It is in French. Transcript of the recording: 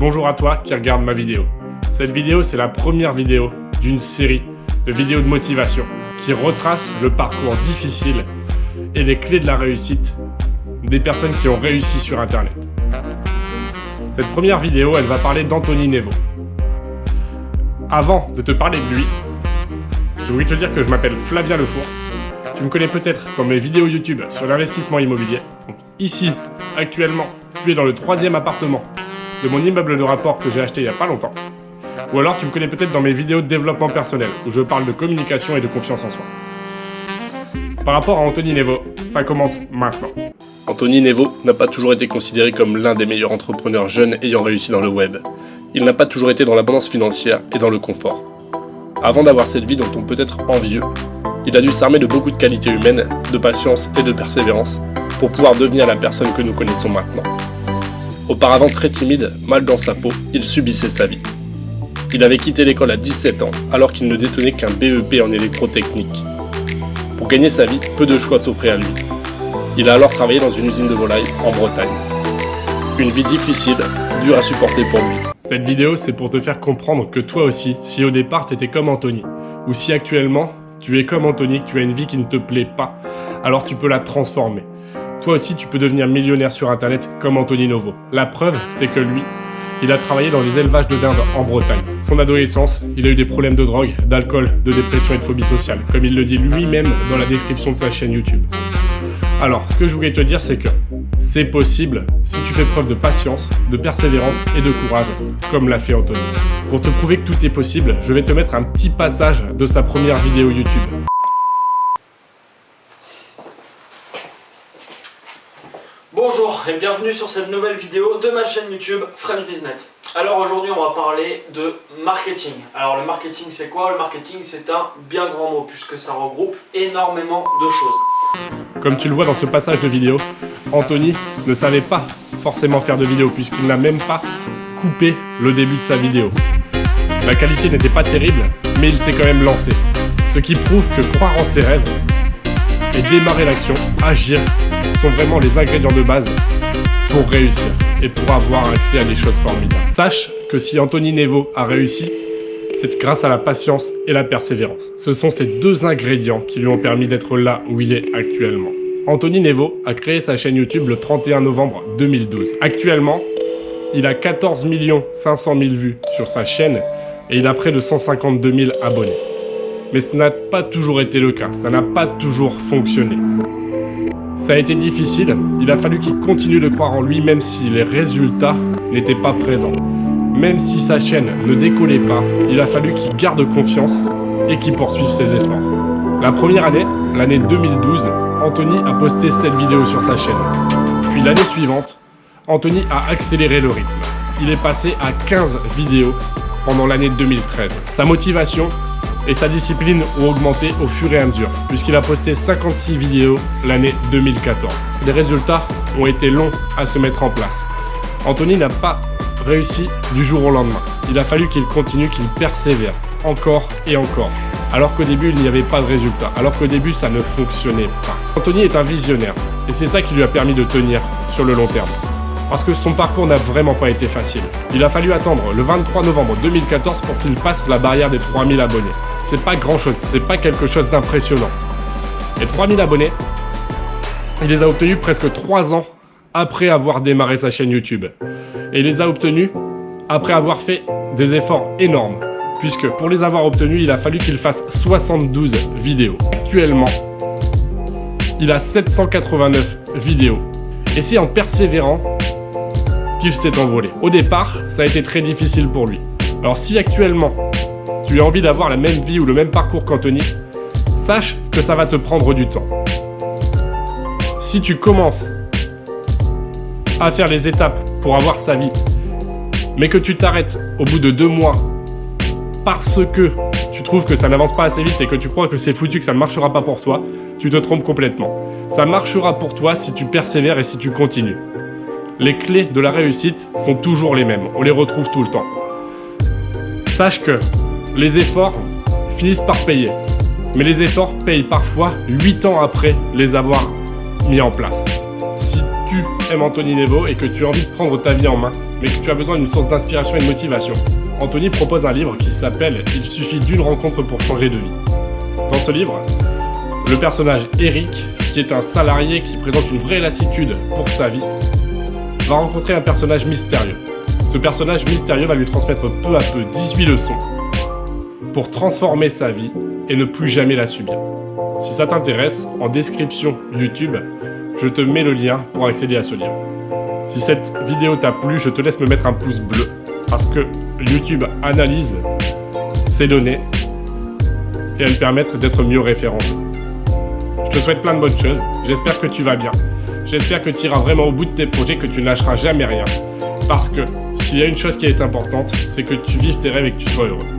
Bonjour à toi qui regarde ma vidéo. Cette vidéo, c'est la première vidéo d'une série de vidéos de motivation qui retrace le parcours difficile et les clés de la réussite des personnes qui ont réussi sur Internet. Cette première vidéo, elle va parler d'Anthony Nevo. Avant de te parler de lui, je voulais te dire que je m'appelle Flavien Lefour. Tu me connais peut-être dans mes vidéos YouTube sur l'investissement immobilier. Donc ici, actuellement, tu es dans le 3e appartement de mon immeuble de rapport que j'ai acheté il n'y a pas longtemps. Ou alors tu me connais peut-être dans mes vidéos de développement personnel où je parle de communication et de confiance en soi. Par rapport à Anthony Nevo, ça commence maintenant. Anthony Nevo n'a pas toujours été considéré comme l'un des meilleurs entrepreneurs jeunes ayant réussi dans le web. Il n'a pas toujours été dans l'abondance financière et dans le confort. Avant d'avoir cette vie dont on peut être envieux, il a dû s'armer de beaucoup de qualités humaines, de patience et de persévérance pour pouvoir devenir la personne que nous connaissons maintenant. Auparavant très timide, mal dans sa peau, il subissait sa vie. Il avait quitté l'école à 17 ans alors qu'il ne détenait qu'un BEP en électrotechnique. Pour gagner sa vie, peu de choix s'offraient à lui. Il a alors travaillé dans une usine de volailles en Bretagne. Une vie difficile, dure à supporter pour lui. Cette vidéo, c'est pour te faire comprendre que toi aussi, si au départ tu étais comme Anthony, ou si actuellement tu es comme Anthony, que tu as une vie qui ne te plaît pas, alors tu peux la transformer. Toi aussi, tu peux devenir millionnaire sur Internet comme Anthony Nevo. La preuve, c'est que lui, il a travaillé dans les élevages de dinde en Bretagne. Son adolescence, il a eu des problèmes de drogue, d'alcool, de dépression et de phobie sociale, comme il le dit lui-même dans la description de sa chaîne YouTube. Alors, ce que je voulais te dire, c'est que c'est possible si tu fais preuve de patience, de persévérance et de courage, comme l'a fait Anthony. Pour te prouver que tout est possible, je vais te mettre un petit passage de sa première vidéo YouTube. Bonjour et bienvenue sur cette nouvelle vidéo de ma chaîne YouTube French Business. Alors aujourd'hui on va parler de marketing. Alors le marketing c'est quoi? Le marketing c'est un bien grand mot puisque ça regroupe énormément de choses. Comme tu le vois dans ce passage de vidéo, Anthony ne savait pas forcément faire de vidéo puisqu'il n'a même pas coupé le début de sa vidéo. La qualité n'était pas terrible, mais il s'est quand même lancé. Ce qui prouve que croire en ses rêves et démarrer l'action, agir, sont vraiment les ingrédients de base pour réussir et pour avoir accès à des choses formidables. Sache que si Anthony Nevo a réussi, c'est grâce à la patience et la persévérance. Ce sont ces deux ingrédients qui lui ont permis d'être là où il est actuellement. Anthony Nevo a créé sa chaîne YouTube le 31 novembre 2012. Actuellement, il a 14 500 000 vues sur sa chaîne et il a près de 152 000 abonnés. Mais ce n'a pas toujours été le cas, ça n'a pas toujours fonctionné. Ça a été difficile, il a fallu qu'il continue de croire en lui même si les résultats n'étaient pas présents. Même si sa chaîne ne décollait pas, il a fallu qu'il garde confiance et qu'il poursuive ses efforts. La première année, l'année 2012, Anthony a posté 7 vidéos sur sa chaîne. Puis l'année suivante, Anthony a accéléré le rythme. Il est passé à 15 vidéos pendant l'année 2013. Sa motivation et sa discipline ont augmenté au fur et à mesure, puisqu'il a posté 56 vidéos l'année 2014. Les résultats ont été longs à se mettre en place. Anthony n'a pas réussi du jour au lendemain. Il a fallu qu'il continue, qu'il persévère, encore et encore. Alors qu'au début, il n'y avait pas de résultats. Alors qu'au début, ça ne fonctionnait pas. Anthony est un visionnaire, et c'est ça qui lui a permis de tenir sur le long terme. Parce que son parcours n'a vraiment pas été facile. Il a fallu attendre le 23 novembre 2014 pour qu'il passe la barrière des 3000 abonnés. C'est pas grand chose, c'est pas quelque chose d'impressionnant. Et 3000 abonnés, il les a obtenus presque 3 ans après avoir démarré sa chaîne YouTube. Et il les a obtenus après avoir fait des efforts énormes. Puisque pour les avoir obtenus, il a fallu qu'il fasse 72 vidéos. Actuellement, il a 789 vidéos. Et c'est en persévérant qu'il s'est envolé. Au départ, ça a été très difficile pour lui. Alors si actuellement, tu as envie d'avoir la même vie ou le même parcours qu'Anthony, sache que ça va te prendre du temps. Si tu commences à faire les étapes pour avoir sa vie, mais que tu t'arrêtes au bout de 2 mois parce que tu trouves que ça n'avance pas assez vite et que tu crois que c'est foutu, que ça ne marchera pas pour toi, tu te trompes complètement. Ça marchera pour toi si tu persévères et si tu continues. Les clés de la réussite sont toujours les mêmes, on les retrouve tout le temps. Sache que les efforts finissent par payer, mais les efforts payent parfois 8 ans après les avoir mis en place. Si tu aimes Anthony Nevo et que tu as envie de prendre ta vie en main, mais que tu as besoin d'une source d'inspiration et de motivation, Anthony propose un livre qui s'appelle « Il suffit d'une rencontre pour changer de vie ». Dans ce livre, le personnage Eric, qui est un salarié qui présente une vraie lassitude pour sa vie, va rencontrer un personnage mystérieux. Ce personnage mystérieux va lui transmettre peu à peu 18 leçons pour transformer sa vie et ne plus jamais la subir. Si ça t'intéresse, en description YouTube, je te mets le lien pour accéder à ce livre. Si cette vidéo t'a plu, je te laisse me mettre un pouce bleu, parce que YouTube analyse ces données et elles permettent d'être mieux référencées. Je te souhaite plein de bonnes choses, j'espère que tu vas bien. J'espère que tu iras vraiment au bout de tes projets, que tu ne lâcheras jamais rien. Parce que s'il y a une chose qui est importante, c'est que tu vives tes rêves et que tu sois heureux.